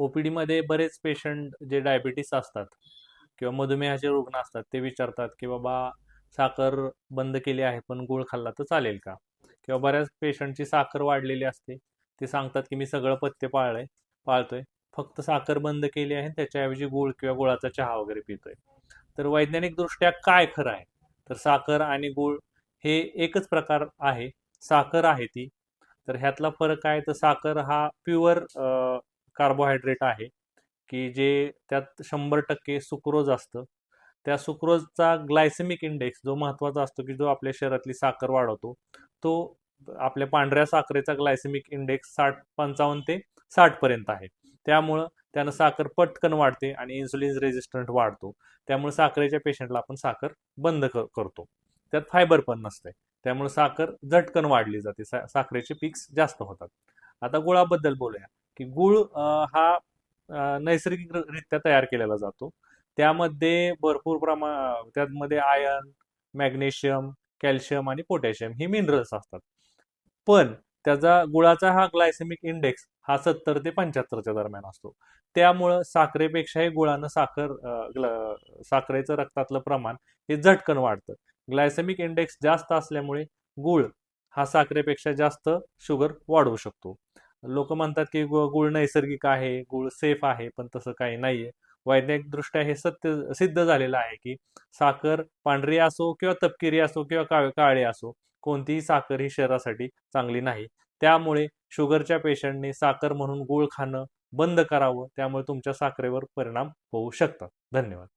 OPD मध्ये बरेच patient जे डायबिटीस असतात किंवा मधुमेहाचे रुग्ण असतात ते विचारतात की बाबा साखर बंद केली आहे पण गुळ खाल्ला तर चालेल का? किंवा बऱ्याच पेशंटची साखर वाढलेली असते. ते सांगतात की मी सगळं पथ्य पाळतोय, फक्त साखर बंद केली आहे त्याच्याऐवजी गुळ किंवा गुळाचा चहा वगैरे पितोय. तर वैज्ञानिक दृष्ट्या काय खरं आहे? तर साखर आणि गुळ हे एकच प्रकार आहे. साखर आहे ती. तर ह्यातला फरक काय? तर साखर हा प्युअर कार्बोहायड्रेट आहे की जे त्यात 100% सुक्रोज असतं. त्या सुक्रोजचा ग्लायसेमिक इंडेक्स जो महत्वाचा असतो की जो आपल्या शरीरातली साखर वाढवतो, तो आपल्या पांढऱ्या साखरेचा ग्लायसेमिक इंडेक्स 55 ते 60 पर्यंत आहे. त्यामुळं त्यानं साखर पटकन वाढते आणि इन्सुलिन रेजिस्टंट वाढतो. त्यामुळे साखरेच्या पेशंटला आपण साखर बंद करतो. त्यात फायबर पण नसते. त्यामुळे साखर झटकन वाढली जाते. साखरेचे पिक्स जास्त होतात. आता गुळाबद्दल बोलूया की गुळ हा नैसर्गिकरित्या तयार केलेला जातो. त्यामध्ये भरपूर त्यामध्ये आयर्न, मॅग्नेशियम, कॅल्शियम आणि पोटॅशियम ही मिनरल्स असतात. पण त्याचा गुळाचा हा ग्लायसेमिक इंडेक्स हा 70 ते 75च्या दरम्यान असतो. त्यामुळं साखरेपेक्षाही गुळानं साखरेचं रक्तातलं प्रमाण हे झटकन वाढतं. ग्लायसेमिक इंडेक्स जास्त असल्यामुळे गुळ हा साखरेपेक्षा जास्त शुगर वाढवू शकतो. लोक म्हणतात की गुळ नैसर्गिक आहे, गुळ सेफ आहे, पण तसं काही नाहीये. वैज्ञानिक दृष्ट्या हे सत्य सिद्ध झालेलं आहे की साखर पांढरी असो किंवा तपकिरी असो किंवा काळी असो, कोणतीही साखर ही शरीरासाठी चांगली नाही. त्यामुळे शुगरच्या पेशंटने साखर म्हणून गुळ खाणं बंद करावं. त्यामुळे तुमच्या साखरेवर परिणाम होऊ शकतात. धन्यवाद.